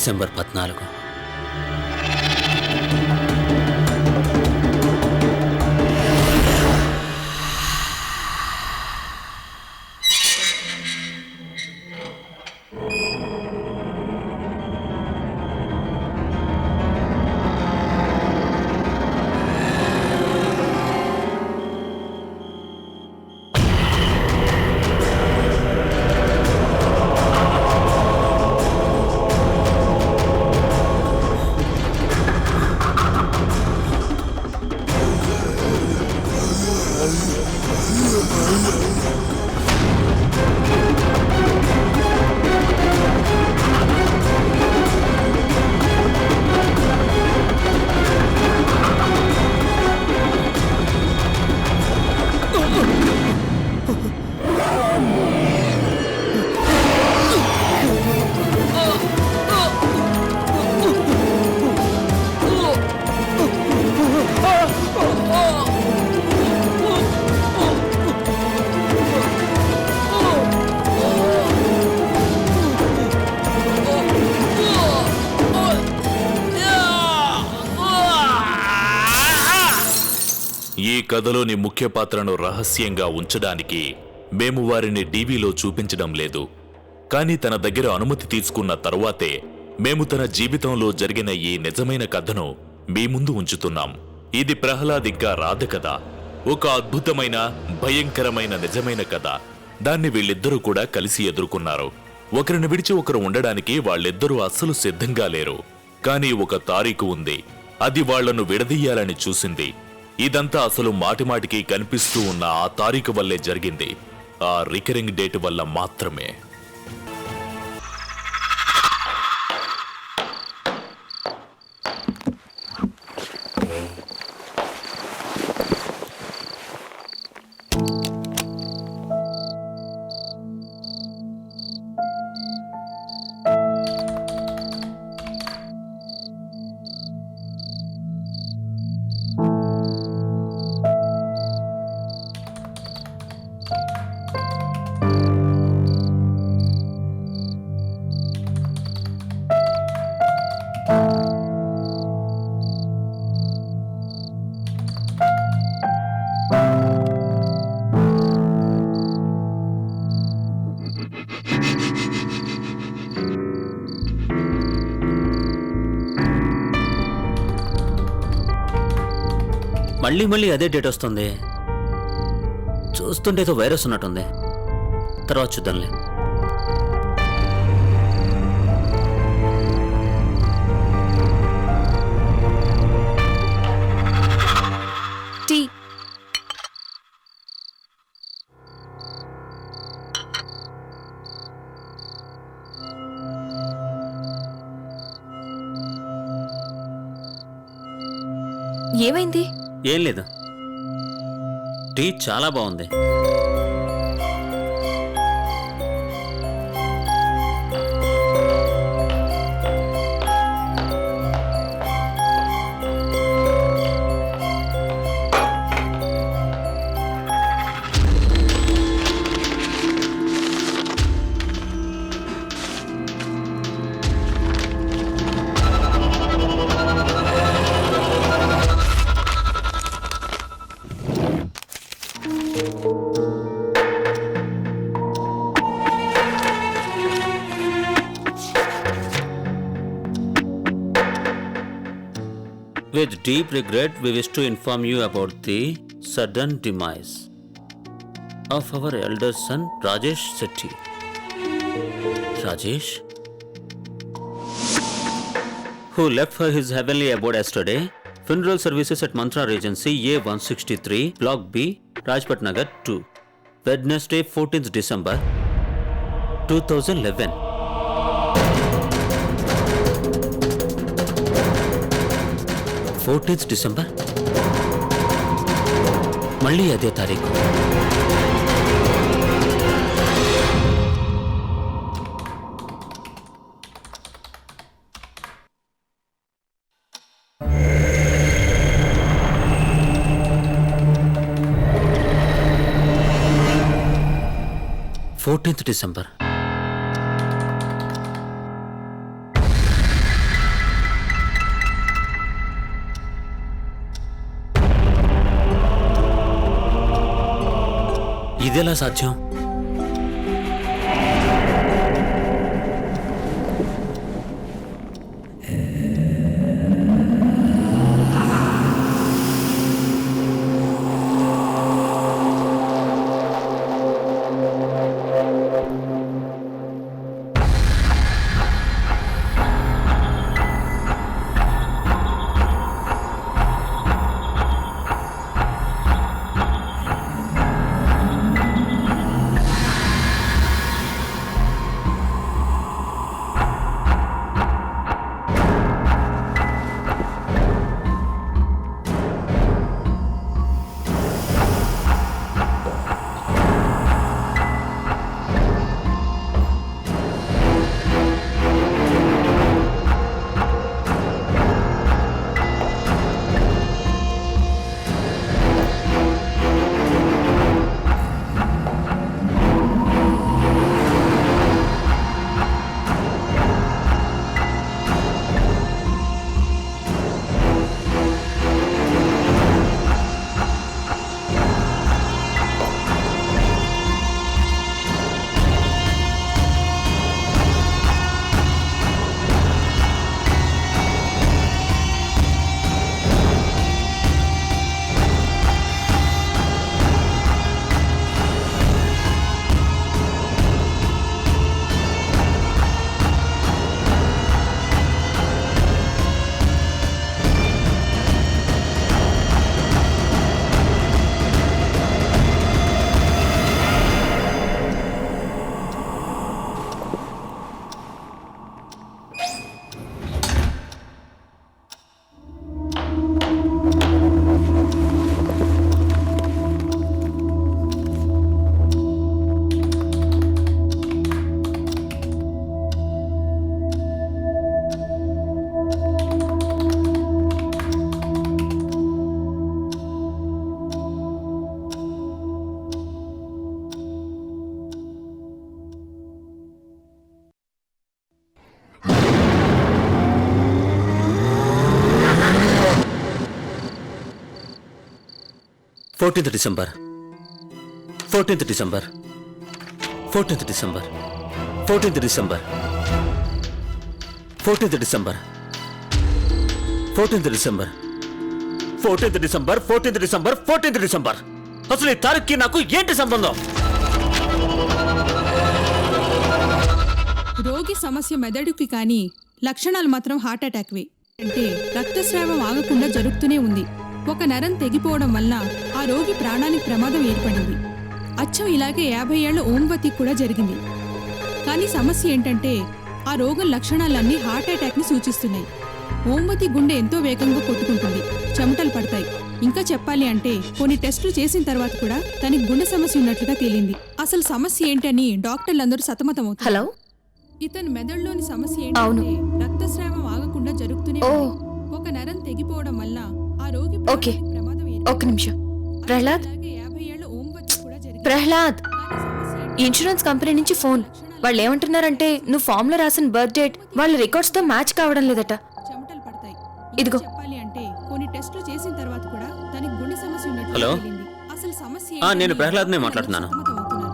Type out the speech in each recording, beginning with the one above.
December 14. ఈ కథలోని ముఖ్య పాత్రను రహస్యంగా ఉంచడానికి మేము వారిని టీవీలో చూపించడం లేదు. కానీ తన దగ్గర అనుమతి తీసుకున్న తరువాతే మేము తన జీవితంలో జరిగిన ఈ నిజమైన కథను మీ ముందు ఉంచుతున్నాం. ఇది ప్రహ్లాద్ ఇంకా రాధ కథ. ఒక అద్భుతమైన భయంకరమైన నిజమైన కథ. దాన్ని వీళ్ళిద్దరూ కూడా కలిసి ఎదుర్కొన్నారు. ఒకరిని విడిచి ఒకరు ఉండడానికి వాళ్ళిద్దరూ అస్సలు సిద్ధంగా లేరు. కానీ ఒక తారీఖు ఉంది, అది వాళ్లను విడదీయాలని చూసింది. ఇదంతా అసలు మాటిమాటికి కనిపిస్తూ ఉన్న ఆ తారీఖు వల్లే జరిగింది. ఆ రికరింగ్ డేట్ వల్ల మాత్రమే. మళ్ళీ మళ్ళీ అదే డేట్ వస్తుంది. చూస్తుంటే ఏదో వైరస్ ఉన్నట్టుంది. తర్వాత చూద్దాంలే. టీ. ఏమైంది? ఏం లేదు, టీ చాలా బాగుంది. With deep regret, we wish to inform you about the sudden demise of our elder son, Rajesh Sethi. Rajesh, who left for his heavenly abode yesterday. Funeral services at Mantra Regency, A163, Block B, Rajpat Nagar 2. Wednesday, 14th December, 2011. December, మళ్ళీ అదే తారీఖు. December. ఇదెలా సాధ్యం? December 14th December 14th December 14th December 14th December 14th December 14th December 14th December 14th December అసలు ఈ తారీఖుకి నాకు ఏంటి సంబంధం? రోగి సమస్య మెదడుకి కానీ లక్షణాలు మాత్రం హార్ట్ అటాక్వే. అంటే రక్తస్రావం ఆగకుండా జరుగుతూనే ఉంది. ఒక నరం తెగిపోవడం వల్ల ఆ రోగి ప్రాణానికి ప్రమాదం ఏర్పడింది. అచ్చం ఇలాగే 50 ఏళ్ల ఓంవతి కూడా జరిగింది. కానీ సమస్య ఏంటంటే ఆ రోగం లక్షణాలన్నీ హార్ట్ అటాక్ని సూచిస్తున్నాయి. ఓంవతి గుండె ఎంతో వేగంగా కొట్టుకుంటుంది, చెమటలు పడతాయి. ఇంకా చెప్పాలి అంటే కొన్ని టెస్టులు చేసిన తర్వాత కూడా తనకి గుండె సమస్య ఉన్నట్లుగా తేలింది. అసలు సమస్య ఏంటని డాక్టర్లందరూ సతమతమవుతారు. హలో, ఇతని మెదడులోని సమస్య ఏంటంటే రక్తస్రావం ఆగకుండా జరుగుతూనే ఉంది. ఒక నరం తెగిపోవడం వల్ల ఆ రోగి ఓకే, ప్రమాదం ఒక్క నిమిషం. ప్రహ్లాద్, 50 ఏళ్ల ఓంవతి కూడా జరిగింది. ప్రహ్లాద్, కానీ సమస్య ఏంటంటే ఇన్సూరెన్స్ కంపెనీ నుంచి ఫోన్. వాళ్ళు ఏమంటున్నారంటే నువ్వు ఫామ్ లో రాసిన బర్త్ డేట్ వాళ్ళ రికార్డ్స్ తో మ్యాచ్ కావడం లేదట. చెమటలు పడతాయి. ఇదిగో. చెప్పాలి అంటే కొన్ని టెస్టులు చేసిన తర్వాత కూడా తనకి గుండె సమస్య ఉన్నట్లు హలో? తేలింది. అసలు సమస్య నేను ఏంటని ప్రహ్లాద్నే మాట్లాడుతున్నాను. సతమతమవుతున్నారు.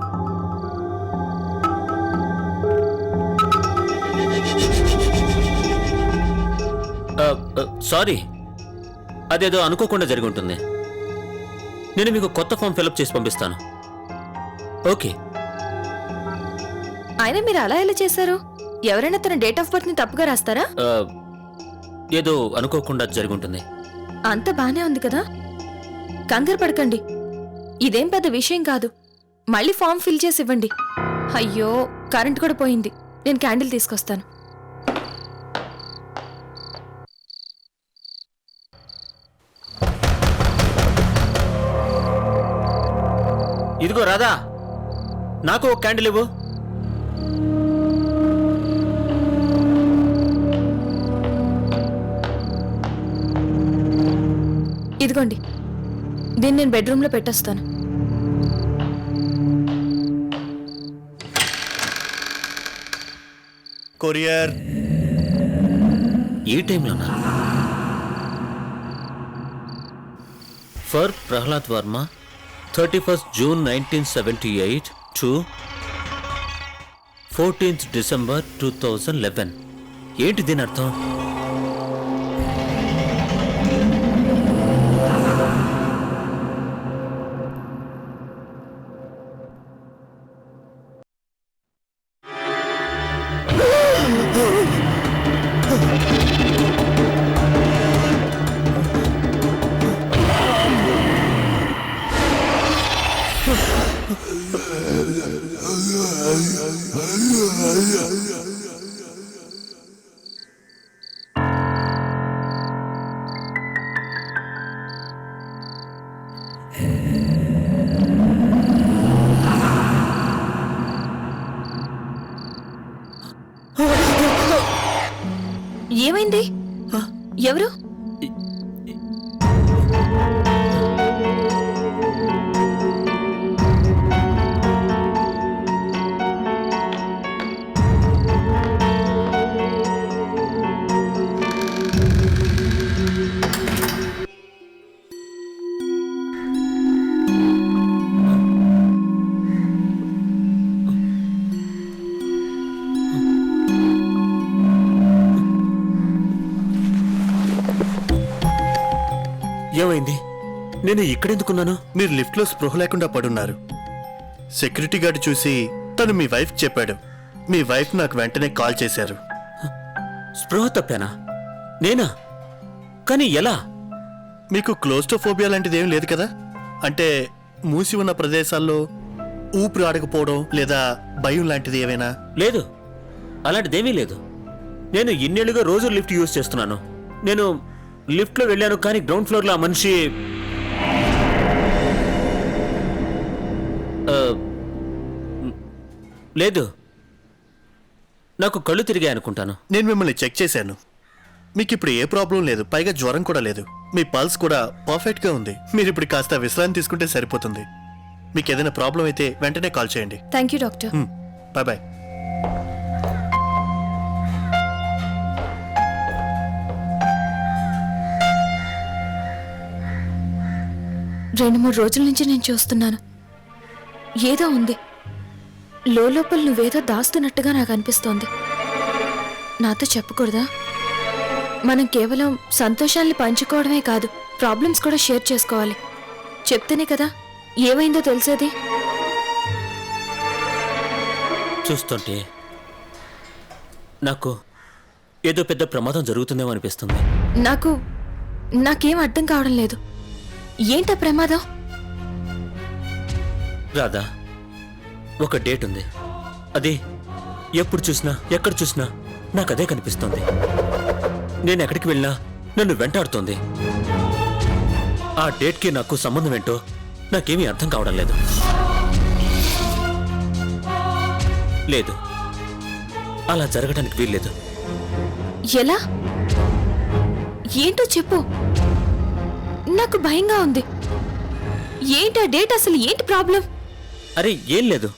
సారీ, అదేదో అనుకోకుండా జరిగి ఉంటుంది. నేను మీకు కొత్త ఫామ్ ఫిలప్ చేసి పంపిస్తాను. ఓకే. ఆయన మీరు అలా ఎలా చేశారు? ఎవరైనా తన డేట్ ఆఫ్ బర్త్ ని తప్పుగా రాస్తారా? ఏదో అనుకోకుండా జరిగి ఉంటుంది. అంత బానే ఉంది కదా, కంగారు పడకండి. ఇదేం పెద్ద విషయం కాదు. మళ్ళీ ఫామ్ ఫిల్ చేసి ఇవ్వండి. అయ్యో, కరెంట్ కూడా పోయింది. నేను క్యాండిల్ తీసుకొస్తాను. ఇదిగో రాధా, నాకు ఒక క్యాండిల్ ఇవ్వు. ఇదిగోండి, దీన్ని నేను బెడ్రూమ్ లో పెట్టొస్తాను. కొరియర్ ఈ టైంలోనా? For Prahlad Varma, 31st June 1978 to 14th December 2011. ఏంటి దీని అర్థం? ఏమైంది? ఎవరు? ఏమైంది? నేను ఇక్కడెందుకున్నాను? మీరు లిఫ్ట్లో స్పృహ లేకుండా పడున్నారు. సెక్యూరిటీ గార్డు చూసి తను మీ వైఫ్ చెప్పాడు. మీ వైఫ్ నాకు వెంటనే కాల్ చేశారు. స్పృహ తప్పానా? నేనా? కానీ ఎలా? మీకు క్లోస్ట్రోఫోబియా లాంటిది ఏం లేదు కదా? అంటే మూసి ఉన్న ప్రదేశాల్లో ఊపిరి ఆడకపోవడం లేదా భయం లాంటిది ఏమైనా? లేదు, అలాంటిదేమీ లేదు. నేను ఇన్నేళ్లుగా రోజు లిఫ్ట్ యూజ్ చేస్తున్నాను. నేను లిఫ్ట్లో వెళ్ళాను, కానీ గ్రౌండ్ ఫ్లోర్లో ఆ మనిషి లేదు. నాకు కళ్ళు తిరిగాయి అనుకుంటాను. నేను మిమ్మల్ని చెక్ చేశాను. మీకు ఇప్పుడు ఏ ప్రాబ్లం లేదు, పైగా జ్వరం కూడా లేదు. మీ పల్స్ కూడా పర్ఫెక్ట్గా ఉంది. మీరు ఇప్పుడు కాస్త విశ్రాంతి తీసుకుంటే సరిపోతుంది. మీకు ఏదైనా ప్రాబ్లం అయితే వెంటనే కాల్ చేయండి. Thank you doctor. Bye bye. రెండు మూడు రోజుల నుంచి నేను చూస్తున్నాను. ఏదో ఉంది. లోపల నువ్వేదో దాస్తున్నట్టుగా నాకు అనిపిస్తోంది. నాతో చెప్పకూడదా? మనం కేవలం సంతోషాల్ని పంచుకోవడమే కాదు, ప్రాబ్లమ్స్ కూడా షేర్ చేసుకోవాలి. చెప్తేనే కదా ఏమైందో తెలిసేది. చూస్తుంటే నాకు ఏదో పెద్ద ప్రమాదం జరుగుతుందేమో అనిపిస్తుంది. నాకేం అర్థం కావడం లేదు. ఏంటా ప్రమాదం? రాధా, ఒక డేట్ ఉంది. అది ఎప్పుడు చూసినా ఎక్కడ చూసినా నాకు అదే కనిపిస్తుంది. నేను ఎక్కడికి వెళ్ళినా నన్ను వెంటాడుతోంది. ఆ డేట్కి నాకు సంబంధం ఏంటో నాకేమీ అర్థం కావడం లేదు. లేదు, అలా జరగడానికి వీల్లేదు. ఎలా? ఏంటో చెప్పు. నాకు భయంగా ఉంది. ఏంటా డేట్? అసలు ఏంటి ప్రాబ్లం? అరే ఏం లేదు,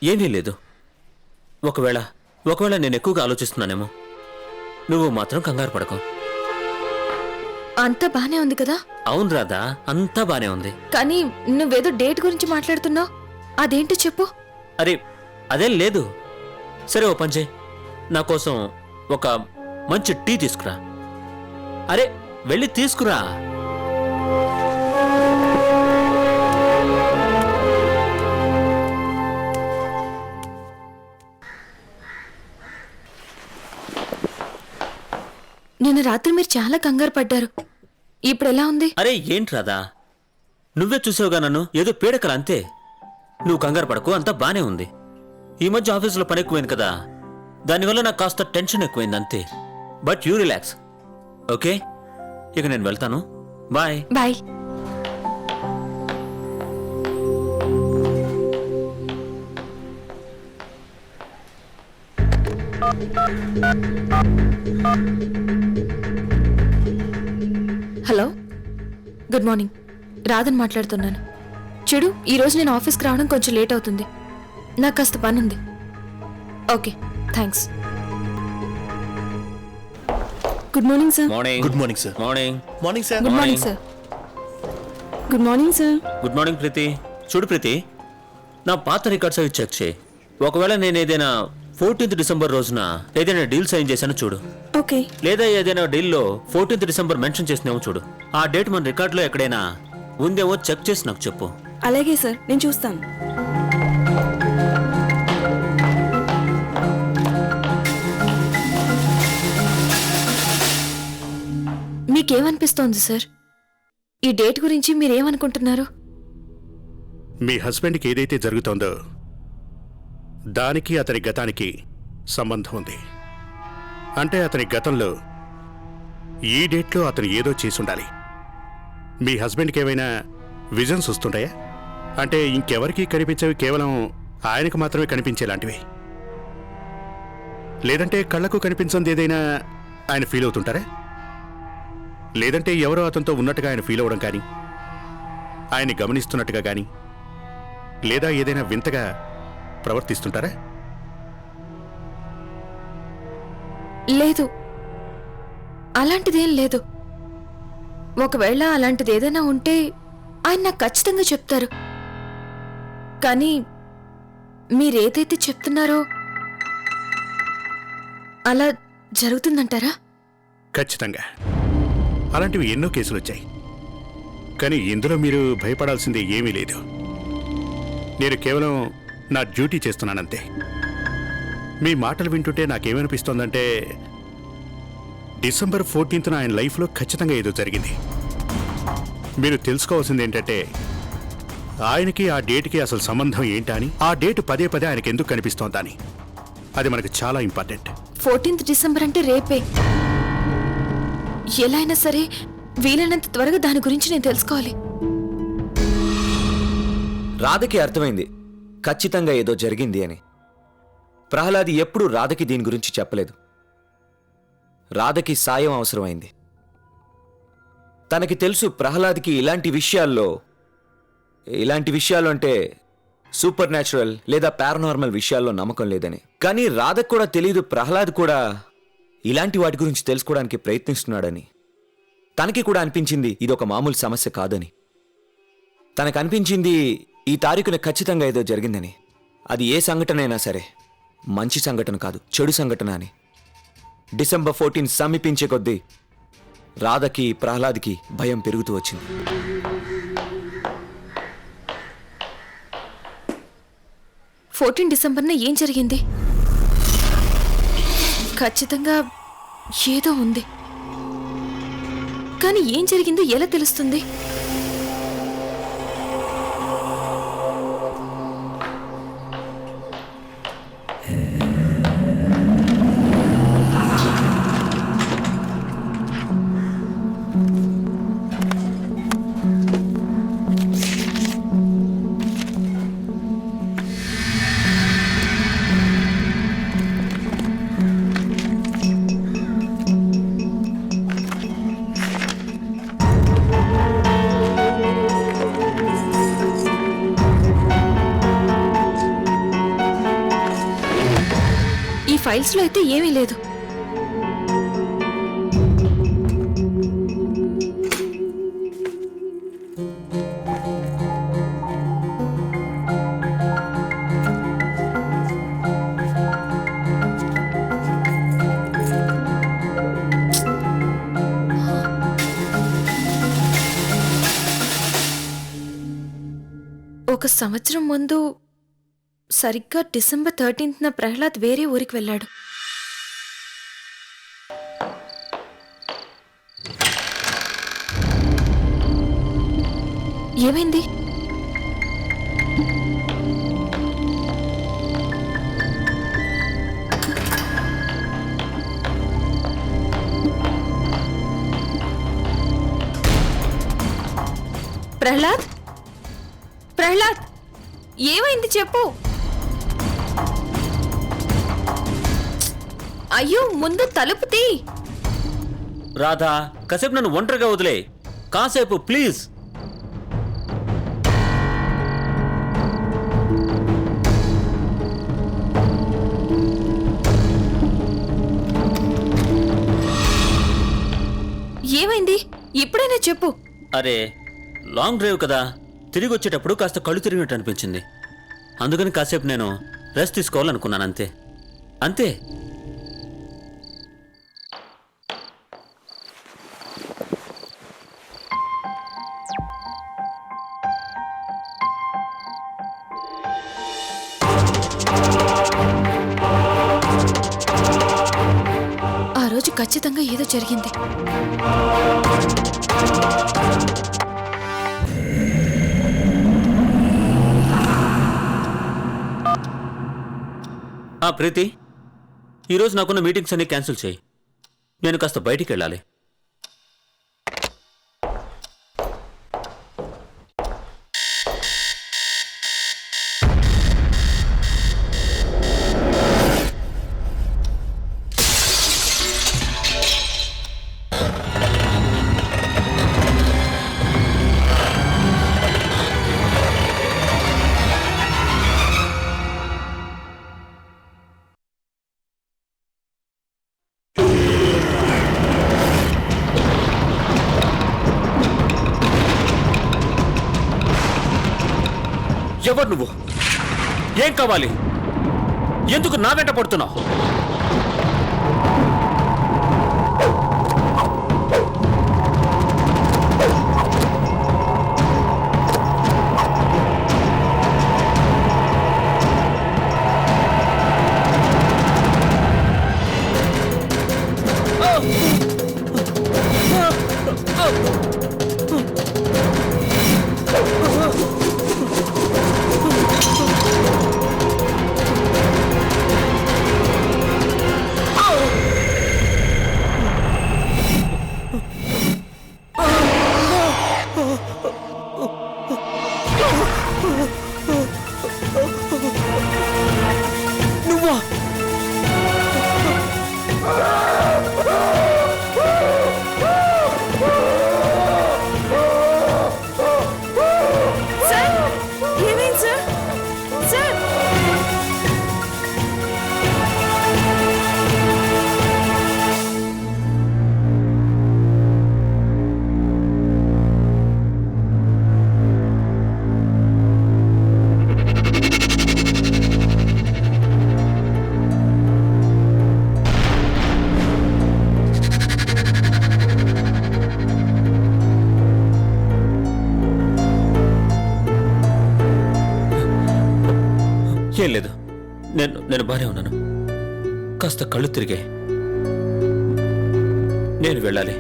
ఏమీ లేదు. ఒకవేళ నేను ఎక్కువగా ఆలోచిస్తున్నానేమో. నువ్వు మాత్రం కంగారు పడకు. అంతా బానే ఉంది కదా? అవును రాధా, అంతా బానే ఉంది. కానీ నువ్వేదో డేట్ గురించి మాట్లాడుతున్నావు. అదేంటో చెప్పు. అరే అదేం లేదు. సరే, ఓ పని చేయి, నా కోసం ఒక మంచి టీ తీసుకురా. అరే వెళ్ళి తీసుకురా. నిన్న రాత్రి మీరు చాలా కంగారు పడ్డారు. ఇప్పుడు ఎలా ఉంది? అరే ఏంటి రాధా, నువ్వే చూసావుగా నన్ను. ఏదో పీడకల అంతే. నువ్వు కంగారు పడకు, అంతా బానే ఉంది. ఈ మధ్య ఆఫీసులో పని ఎక్కువైంది కదా, దానివల్ల నాకు కాస్త టెన్షన్ ఎక్కువైంది అంతే. But you relax, okay? ఇక నేను వెళ్తాను. Bye. Bye. Hello, good morning. రాధని మాట్లాడుతున్నాను. చూడు, ఈరోజు నేను ఆఫీస్కి రావడం కొంచెం లేట్ అవుతుంది. నాకు కాస్త పని ఉంది. Okay, thanks. Good morning sir. Morning. Good morning sir. Morning. Morning sir. Good morning sir. Good morning sir. Good morning Preethi. చూడు ప్రీతి, నా పాత రికార్డ్స్ అవి చెక్ చేయి. ఒకవేళ నేను ఏదైనా 14th డిసెంబర్ రోజున ఏదైనా డీల్ సైన్ చేశానో చూడు. ఓకే. లేదా ఏదైనా డీల్లో 14th డిసెంబర్ మెన్షన్ చేసినామో చూడు. ఆ డేట్ మన రికార్డులో ఎక్కడైనా ఉందేమో చెక్ చేసి నాకు చెప్పు. అలాగే సార్, నేను చూస్తాను. మీకేమనిపిస్తోంది సార్? ఈ డేట్ గురించి మీరేమనుకుంటున్నారు? మీ హస్బెండ్కి ఏదైతే జరుగుతోందో దానికి అతని గతానికి సంబంధం ఉంది. అంటే అతని గతంలో ఈ డేట్లో అతను ఏదో చేసి ఉండాలి. మీ హస్బెండ్కి ఏమైనా విజన్స్ వస్తుంటాయా? అంటే ఇంకెవరికీ కనిపించేవి, కేవలం ఆయనకు మాత్రమే కనిపించేలాంటివి. లేదంటే కళ్ళకు కనిపించింది ఏదైనా ఆయన ఫీల్ అవుతుంటారా? లేదంటే ఎవరో అతనితో ఉన్నట్టుగా ఆయన ఫీల్ అవ్వడం కానీ, ఆయన్ని గమనిస్తున్నట్టుగా కానీ, లేదా ఏదైనా వింతగా ప్రవర్తిస్తుంటారా? లేదు, అలాంటిదేం లేదు. ఒకవేళ అలాంటిది ఏదైనా ఉంటే ఆయన నాకు ఖచ్చితంగా చెప్తారు. కానీ మీరేదైతే చెప్తున్నారో అలా జరుగుతుందంటారా? ఖచ్చితంగా అలాంటివి ఎన్నో కేసులు వచ్చాయి. కానీ ఇందులో మీరు భయపడాల్సింది ఏమీ లేదు. నేను కేవలం నా డ్యూటీ చేస్తున్నానంతే. మీ మాటలు వింటుంటే నాకేమనిపిస్తోందంటే డిసెంబర్ 14th ఆయన లైఫ్లో ఖచ్చితంగా ఏదో జరిగింది. మీరు తెలుసుకోవాల్సింది ఏంటంటే ఆయనకి ఆ డేట్కి అసలు సంబంధం ఏంటా అని, ఆ డేట్ పదే పదే ఆయనకి ఎందుకు కనిపిస్తోందా అని. అది మనకు చాలా ఇంపార్టెంట్. 14th డిసెంబర్ అంటే రేపే. ఎలా అయినా సరే వీలైనంత త్వరగా దాని గురించి నేను తెలుసుకోవాలి. రాధకి అర్థమైంది ఖచ్చితంగా ఏదో జరిగింది అని. ప్రహ్లాద్ ఎప్పుడూ రాధకి దీని గురించి చెప్పలేదు. రాధకి సాయం అవసరమైంది. తనకి తెలుసు ప్రహ్లాద్కి ఇలాంటి విషయాల్లో అంటే సూపర్ న్యాచురల్ లేదా పారానార్మల్ విషయాల్లో నమ్మకం లేదని. కానీ రాధకు కూడా తెలియదు ప్రహ్లాద్ కూడా ఇలాంటి వాటి గురించి తెలుసుకోవడానికి ప్రయత్నిస్తున్నాడని. తనకి కూడా అనిపించింది ఇదొక మామూలు సమస్య కాదని. తనకు అనిపించింది ఈ తారీఖున ఖచ్చితంగా ఏదో జరిగిందని. అది ఏ సంఘటన అయినా సరే మంచి సంఘటన కాదు, చెడు సంఘటన అని. డిసెంబర్ 14 సమీపించే కొద్దీ రాధకి ప్రహ్లాద్కి భయం పెరుగుతూ వచ్చింది. డిసెంబర్న ఏం జరిగింది? ఖచ్చితంగా ఏదో ఉంది. కానీ ఏం జరిగిందో ఎలా తెలుస్తుంది? ఫైల్స్ లో అయితే ఏమీ లేదు. ఒక సంవత్సరం ముందు సరిగ్గా డిసెంబర్ 13న ప్రహ్లాద్ వేరే ఊరికి వెళ్ళాడు. ఏమైంది? ప్రహ్లాద్, ప్రహ్లాద్, ఏమైంది చెప్పు. అయ్యో, ముందు తలుపు తీ. రాధా, కాసేపు నన్ను ఒంటరిగా వదిలే. కాసేపు ప్లీజ్. ఏమైంది? ఇప్పుడైనా చెప్పు. అరే, లాంగ్ డ్రైవ్ కదా, తిరిగి వచ్చేటప్పుడు కాస్త కళ్ళు తిరిగినట్టు అనిపించింది. అందుకని కాసేపు నేను రెస్ట్ తీసుకోవాలనుకున్నాను, అంతే అంతే. ఆ రోజు ఖచ్చితంగా ఏదో జరిగింది. ప్రీతి, ఈరోజు నాకున్న మీటింగ్స్ అన్ని క్యాన్సిల్ చేయి. నేను కాస్త బయటికి వెళ్ళాలి. ఎవరు నువ్వు? ఏం కావాలి? ఎందుకు నా వెంట పడుతున్నావు? ఏం లేదు, నేను బానే ఉన్నాను. కాస్త కళ్ళు తిరిగాయి, నేను వెళ్ళాలి.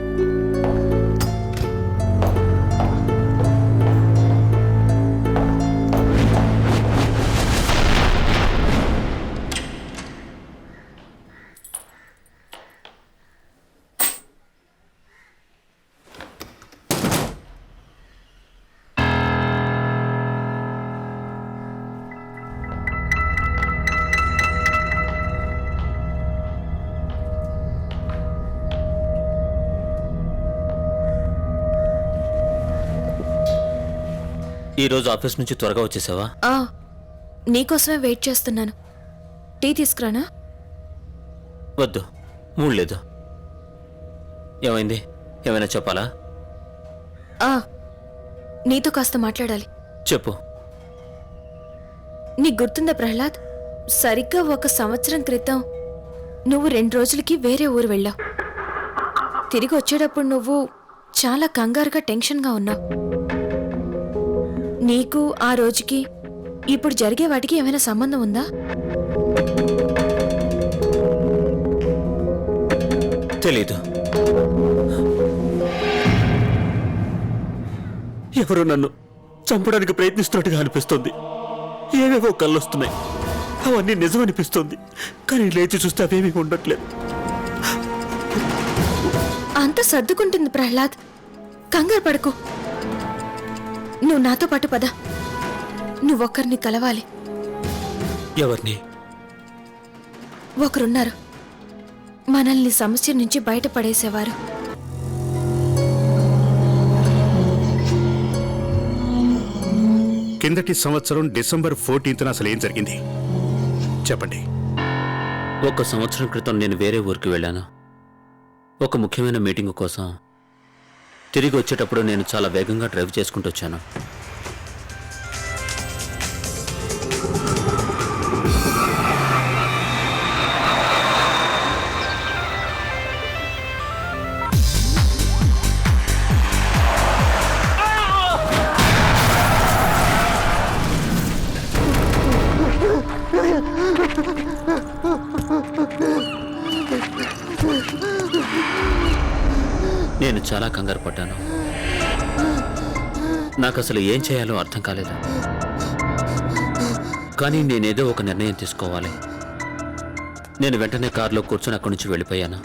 ఈరోజు ఆఫీస్ నుంచి త్వరగా వచ్చేసావా? నీకోసమే వెయిట్ చేస్తున్నాను. టీ తీసుకురానా? వద్దు, మూడ్ లేదు. ఏమైంది? ఏమైనా చెప్పాలా? నీతో కాస్త మాట్లాడాలి. చెప్పు. నీకు గుర్తుందా ప్రహ్లాద్, సరిగ్గా 1 సంవత్సరం క్రితం నువ్వు 2 రోజులకి వేరే ఊరు వెళ్ళావు. తిరిగి వచ్చేటప్పుడు నువ్వు చాలా కంగారుగా టెన్షన్గా ఉన్నావు. నీకు ఆ రోజుకి ఇప్పుడు జరిగే వాటికి ఏమైనా సంబంధం ఉందా? తెలీదు. ఎవరో నన్ను చంపడానికి ప్రయత్నిస్తున్నట్టుగా అనిపిస్తుంది. ఏవేవో కళ్ళొస్తున్నాయి, అవన్నీ నిజమనిపిస్తుంది. కానీ లేచి చూస్తే అవేమీ ఉండట్లేదు. అంత సర్దుకుంటుంది ప్రహ్లాద్, కంగారు పడకు. నువ్వు నాతో పాటు పద. నువ్వొక్కరిని కలవాలి. ఎవరిని? ఒకరున్నారు, మనల్ని సమస్య నుంచి బయటపడేసేవారు. కిందటి సంవత్సరం డిసెంబర్ 14న అసలు ఏం జరిగింది చెప్పండి. 1 సంవత్సరం క్రితం నేను వేరే ఊరికి వెళ్ళాను. ఒక ముఖ్యమైన మీటింగ్ కోసం. తిరిగి వచ్చేటప్పుడు నేను చాలా వేగంగా డ్రైవ్ చేసుకుంటూ వచ్చాను. నేను చాలా కంగారు పడ్డాను. నాకు అసలు ఏం చేయాలో అర్థం కాలేదు. కానీ నేనేదో ఒక నిర్ణయం తీసుకోవాలి. నేను వెంటనే కారులో కూర్చొని అక్కడి నుంచి వెళ్ళిపోయాను.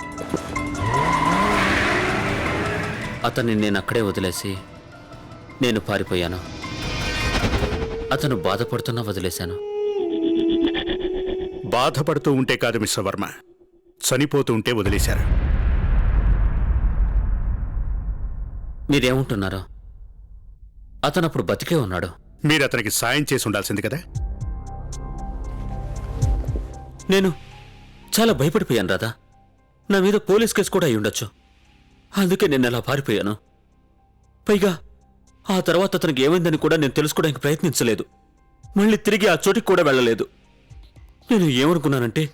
అతన్ని నేను అక్కడే వదిలేసి నేను పారిపోయాను. అతను బాధపడుతున్నా వదిలేశాను. బాధపడుతూ ఉంటే కాదు మిస్టర్ వర్మ, చనిపోతూ ఉంటే వదిలేశారు. మీరేమంటున్నారో? అతను అప్పుడు బతికే ఉన్నాడు. మీరు అతనికి సాయం చేసి ఉండాల్సింది కదా. నేను చాలా భయపడిపోయాను రాధా. నా మీద పోలీస్ కేసు కూడా అయి ఉండొచ్చు. అందుకే నేను అలా పారిపోయాను. పైగా ఆ తర్వాత అతనికి ఏమైందని కూడా నేను తెలుసుకోవడానికి ప్రయత్నించలేదు. మళ్ళీ తిరిగి ఆ చోటికి కూడా వెళ్ళలేదు. నేను ఏమనుకున్నానంటే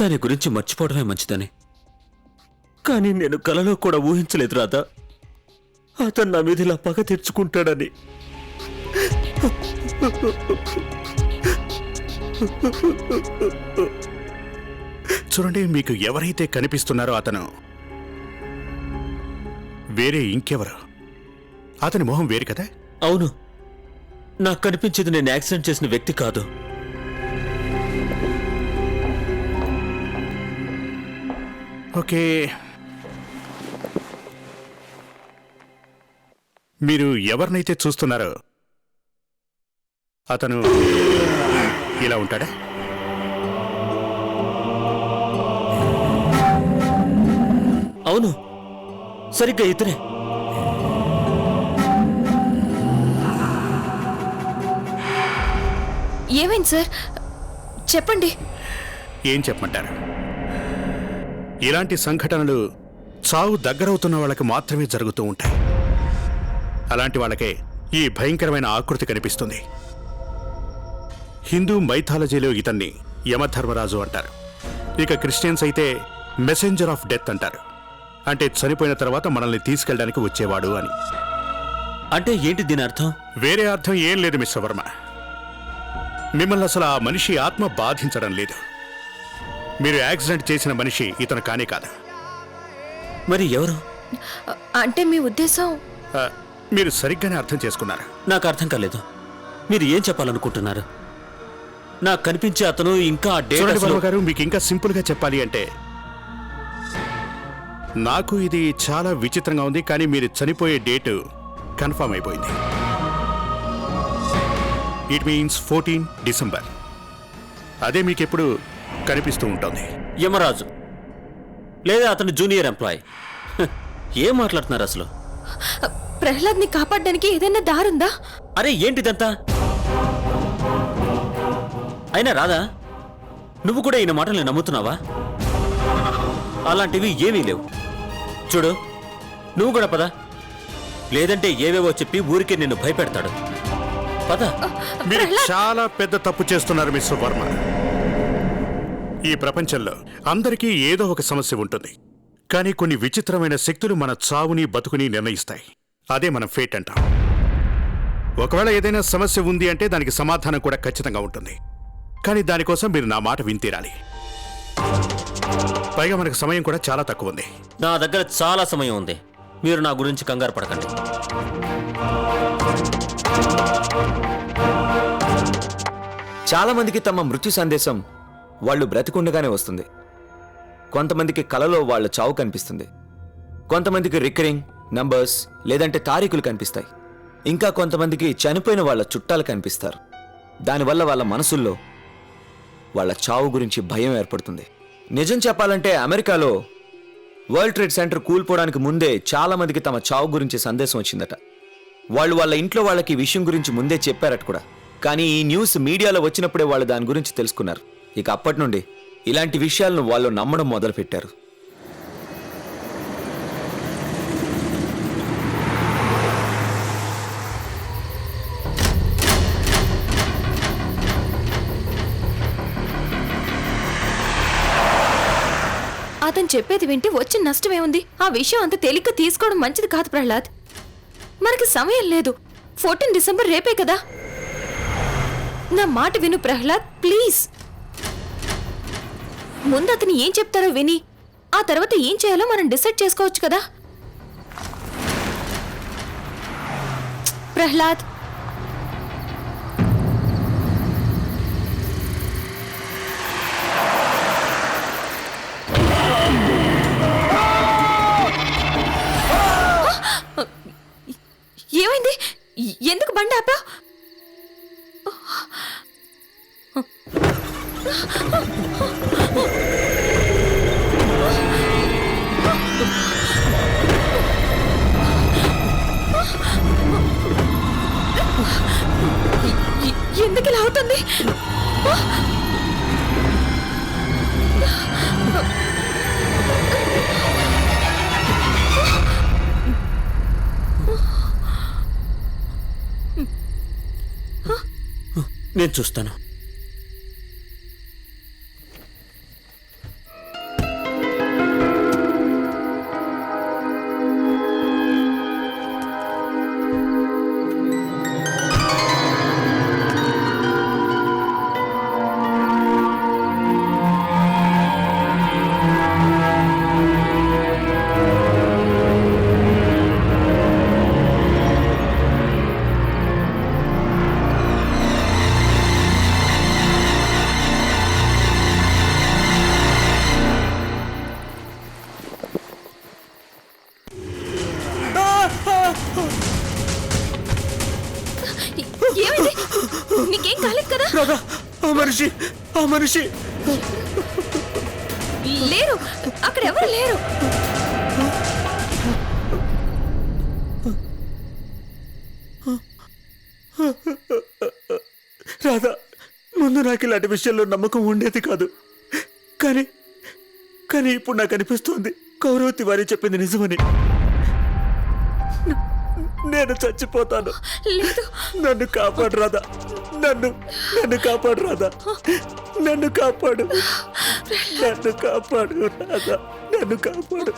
దాని గురించి మర్చిపోవడమే మంచిదని. కానీ నేను కలలో కూడా ఊహించలేదు రాధా, అతను నా మీద ఇలా పగ తెచ్చుకుంటాడని. చూడండి, మీకు ఎవరైతే కనిపిస్తున్నారో అతను వేరే ఇంకెవరు. అతని మొహం వేరు కదా. అవును, నాకు కనిపించేది నేను యాక్సిడెంట్ చేసిన వ్యక్తి కాదు. ఓకే, మీరు ఎవరినైతే చూస్తున్నారో అతను ఇలా ఉంటాడా? అవును, సరిగ్గా ఇతనే. ఏమైంది సార్? చెప్పండి. ఏం చెప్పమంటారు? ఇలాంటి సంఘటనలు చావు దగ్గరవుతున్న వాళ్ళకి మాత్రమే జరుగుతూ ఉంటాయి. అలాంటి వాళ్ళకే ఈ భయంకరమైన ఆకృతి కనిపిస్తుంది. హిందూ మైథాలజీలో ఇతన్ని యమధర్మరాజు అంటారు. ఇక క్రిస్టియన్స్ అయితే మెసెంజర్ ఆఫ్ డెత్ అంటారు. అంటే చనిపోయిన తర్వాత మనల్ని తీసుకెళ్ళడానికి వచ్చేవాడు అని. అంటే ఏంటి దీని అర్థం? వేరే అర్థం ఏం లేదు మిస్టర్ వర్మ. మిమ్మల్ని అసలు ఆ మనిషి ఆత్మ బాధించడం లేదు. మీరు యాక్సిడెంట్ చేసిన మనిషి ఇతను కానే కాదు. మరి ఎవరు? అంటే మీ ఉద్దేశం? ఆ, మీరు సరిగ్గానే అర్థం చేసుకున్నారు. నాకు అర్థం కాలేదు. మీరు ఏం చెప్పాలనుకుంటున్నారు? నాకు కనిపించే అతను ఇంకా ఆ డేట్ చూడండి అసలు- వర్మ గారు, మీకు ఇంకా సింపుల్ గా చెప్పాలి అంటే, నాకు ఇది చాలా విచిత్రంగా ఉంది, కానీ మీరు చనిపోయే డేటు కన్ఫర్మ్ అయిపోయింది. It means 14 December. అదే మీకెప్పుడు కనిపిస్తూ ఉంటుంది. యమరాజు లేదా అతను జూనియర్ ఎంప్లాయ్. ఏం మాట్లాడుతున్నారు అసలు? ప్రహ్లాద్ని కాపాడడానికి ఏదైనా దారుందా? అరే ఏంటిదంతా? అయినా రాదా, నువ్వు కూడా ఈయన మాటల్ని నమ్ముతున్నావా? అలాంటివి ఏమీ లేవు. చూడు, నువ్వు కూడా పద, లేదంటే ఏవేవో చెప్పి ఊరికే నిన్ను భయపెడతాడు. పద. మీరు చాలా పెద్ద తప్పు చేస్తున్నారు మిస్టర్ వర్మ. ఈ ప్రపంచంలో అందరికీ ఏదో ఒక సమస్య ఉంటుంది, కానీ కొన్ని విచిత్రమైన శక్తులు మన చావుని బతుకుని నిర్ణయిస్తాయి. అదే మనం ఫేట్ అంటాం. ఒకవేళ ఏదైనా సమస్య ఉంది అంటే దానికి సమాధానం కూడా ఖచ్చితంగా ఉంటుంది. కానీ దానికోసం మీరు నా మాట వింతీరాలి. పైగా మనకు సమయం కూడా చాలా తక్కువ ఉంది. నా దగ్గర చాలా సమయం ఉంది. మీరు నా గురించి కంగారు పడకండి. చాలా మందికి తమ మృత్యు సందేశం వాళ్ళు బ్రతికుండగానే వస్తుంది. కొంతమందికి కలలో వాళ్ళ చావు కనిపిస్తుంది. కొంతమందికి రికరింగ్ నంబర్స్ లేదంటే తారీఖులు కనిపిస్తాయి. ఇంకా కొంతమందికి చనిపోయిన వాళ్ళ చుట్టాలు కనిపిస్తారు. దానివల్ల వాళ్ళ మనసుల్లో వాళ్ళ చావు గురించి భయం ఏర్పడుతుంది. నిజం చెప్పాలంటే అమెరికాలో వరల్డ్ ట్రేడ్ సెంటర్ కూలిపోవడానికి ముందే చాలా మందికి తమ చావు గురించి సందేశం వచ్చిందట. వాళ్ళు వాళ్ళ ఇంట్లో వాళ్ళకి ఈ విషయం గురించి ముందే చెప్పారట కూడా. కానీ ఈ న్యూస్ మీడియాలో వచ్చినప్పుడే వాళ్ళు దాని గురించి తెలుసుకున్నారు. ఇక అప్పటి నుండి ఇలాంటి విషయాలను వాళ్ళు నమ్మడం మొదలుపెట్టారు. అతను చెప్పేది వింటే వచ్చిన నష్టమేముంది? ఆ విషయం అంత తేలిక తీసుకోవడం మంచిది కాదు ప్రహ్లాద్. మనకి సమయం లేదు. 14 డిసెంబర్ రేపే కదా. నా మాట విను ప్రహ్లాద్, ప్లీజ్. ముందు అతను ఏం చెప్తారో విని ఆ తర్వాత ఏం చేయాలో మనం డిసైడ్ చేసుకోవచ్చు కదా. ప్రహ్లాద్, ఏమైంది? ఎందుకు బండి ఆపా? ఎందుకు ఇలా అవుతుంది? నేను చూస్తాను. ఏమైంది? నీకేం కాలేదు కదా? రాధా, ఆ మనిషి లేరు, అక్కడ ఎవరు లేరు. రాధా, ముందు నాకు ఇలాంటి విషయాల్లో నమ్మకం ఉండేది కాదు. కానీ ఇప్పుడు నాకు అనిపిస్తోంది కౌరవ తివారీ చెప్పింది నిజమని. నేను చచ్చిపోతాను. లేదు, నన్ను కాపాడు రాధా, నన్ను కాపాడు రాధా, నన్ను కాపాడు రాధా, నన్ను కాపాడు.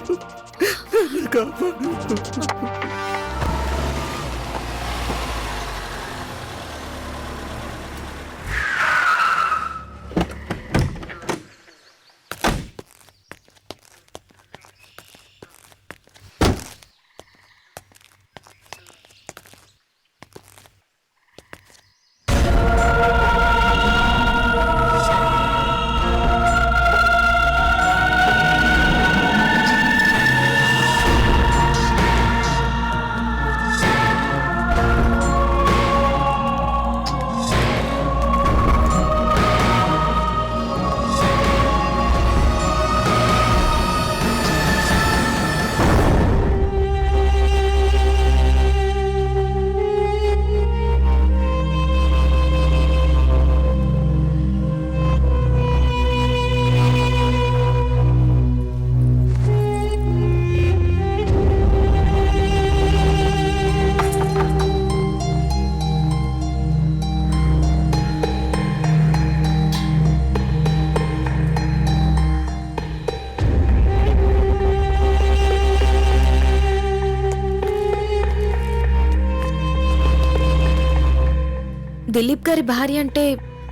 దిలీప్ గారి భార్య అంటే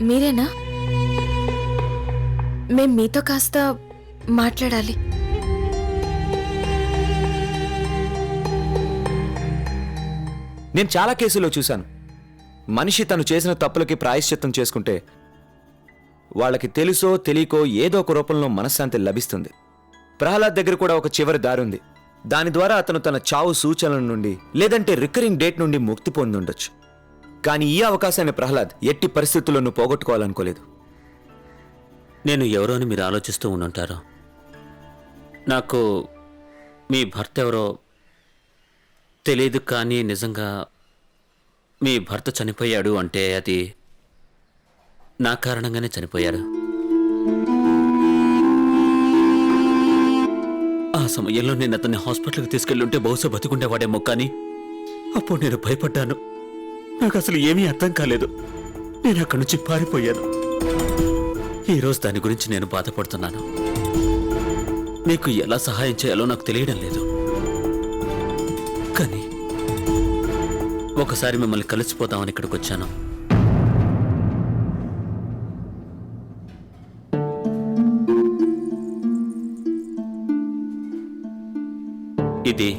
మీరేనా? మేం మీతో కాస్త మాట్లాడాలి. నేను చాలా కేసుల్లో చూశాను. మనిషి తను చేసిన తప్పులకి ప్రాయశ్చిత్తం చేసుకుంటే వాళ్ళకి తెలుసో తెలియకో ఏదో ఒక రూపంలో మనశ్శాంతి లభిస్తుంది. ప్రహ్లాద్ దగ్గర కూడా ఒక చివరి దారి ఉంది. దాని ద్వారా అతను తన చావు సూచనల నుండి లేదంటే రికరింగ్ డేట్ నుండి ముక్తి పొంది ఉండొచ్చు. కానీ ఈ అవకాశాన్ని ప్రహ్లాద్ ఎట్టి పరిస్థితుల్లోనూ పోగొట్టుకోవాలనుకోలేదు. నేను ఎవరో అని మీరు ఆలోచిస్తూ ఉండుంటారు. నాకు మీ భర్త ఎవరో తెలియదు. కానీ నిజంగా మీ భర్త చనిపోయాడు అంటే అది నా కారణంగానే చనిపోయాడు. ఆ సమయంలో నేను అతన్ని హాస్పిటల్కి తీసుకెళ్ళుంటే బహుశా బతికుండేవాడేమో. కానీ అప్పుడు నేను భయపడ్డాను. నాకు అసలు ఏమీ అర్థం కాలేదు. నేను అక్కడి నుంచి పారిపోయాను. ఈరోజు దాని గురించి నేను బాధపడుతున్నాను. మీకు ఎలా సహాయం చేయాలో నాకు తెలియడం లేదు. కానీ ఒకసారి మిమ్మల్ని కలిసిపోదామని ఇక్కడికి వచ్చాను. ఇది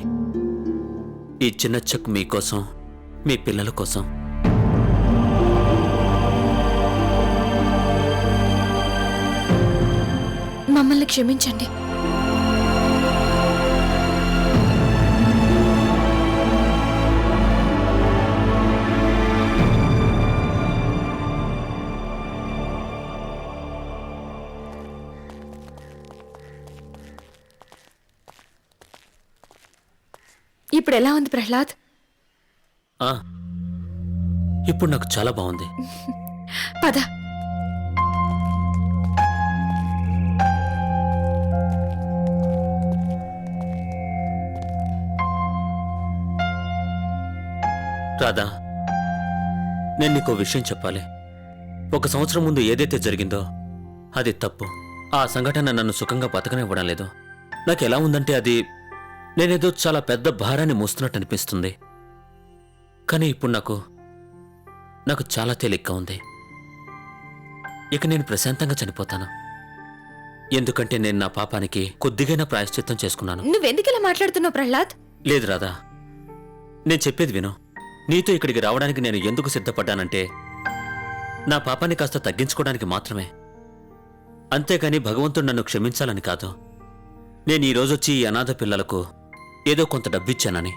ఈ చిన్న చెక్ మీకోసం, మీ పిల్లల కోసం. మమ్మల్ని క్షమించండి. ఇప్పుడు ఎలా ఉంది ప్రహ్లాద్? ఆ, ఇప్పుడు నాకు చాలా బాగుంది. పద. రాధా, నేను నీకో విషయం చెప్పాలి. 1 సంవత్సరం ముందు ఏదైతే జరిగిందో అది తప్పు. ఆ సంఘటన నన్ను సుఖంగా బతకనివ్వడం లేదు. నాకు ఎలా ఉందంటే అది నేనేదో చాలా పెద్ద భారాన్ని మోస్తున్నట్టు అనిపిస్తుంది. కానీ ఇప్పుడు నాకు చాలా తేలిగ్గా ఉంది. ఇక నేను ప్రశాంతంగా చనిపోతాను. ఎందుకంటే నేను నా పాపానికి కొద్దిగైనా ప్రాయశ్చిత్తం చేసుకున్నాను. నువ్వెందుకు ఇలా మాట్లాడుతున్నావు ప్రహ్లాద్? లేదు రాధా, నేను చెప్పేది విను. నీతో ఇక్కడికి రావడానికి నేను ఎందుకు సిద్ధపడ్డానంటే నా పాపాన్ని కాస్త తగ్గించుకోవడానికి మాత్రమే. అంతేకాని భగవంతుడు నన్ను క్షమించాలని కాదు. నేను ఈ రోజొచ్చి ఈ అనాథ పిల్లలకు ఏదో కొంత డబ్బిచ్చానని.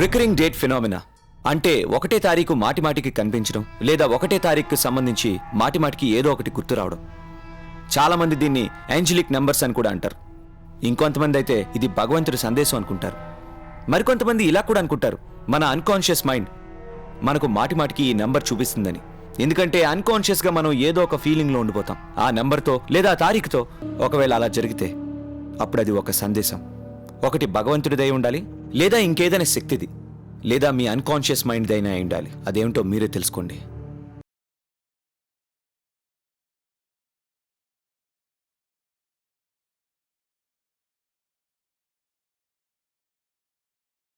రికరింగ్ డేట్ ఫినామినా అంటే ఒకటే తారీఖు మాటిమాటికి కనిపించడం, లేదా ఒకటే తారీఖుకి సంబంధించి మాటిమాటికి ఏదో ఒకటి గుర్తు రావడం. చాలా మంది దీన్ని ఏంజలిక్ నెంబర్స్ అని కూడా అంటారు. ఇంకొంతమంది అయితే ఇది భగవంతుడి సందేశం అనుకుంటారు. మరికొంతమంది ఇలా కూడా అనుకుంటారు, మన అన్కాన్షియస్ మైండ్ మనకు మాటిమాటికి ఈ నెంబర్ చూపిస్తుందని. ఎందుకంటే అన్కాన్షియస్గా మనం ఏదో ఒక ఫీలింగ్లో ఉండిపోతాం ఆ నెంబర్తో లేదా ఆ తారీఖుతో. ఒకవేళ అలా జరిగితే అప్పుడు అది ఒక సందేశం. ఒకటి భగవంతుడిదై ఉండాలి, లేదా ఇంకేదైనా శక్తిది, లేదా మీ అన్కాన్షియస్ మైండ్దైనా ఉండాలి. అదేమిటో మీరే తెలుసుకోండి.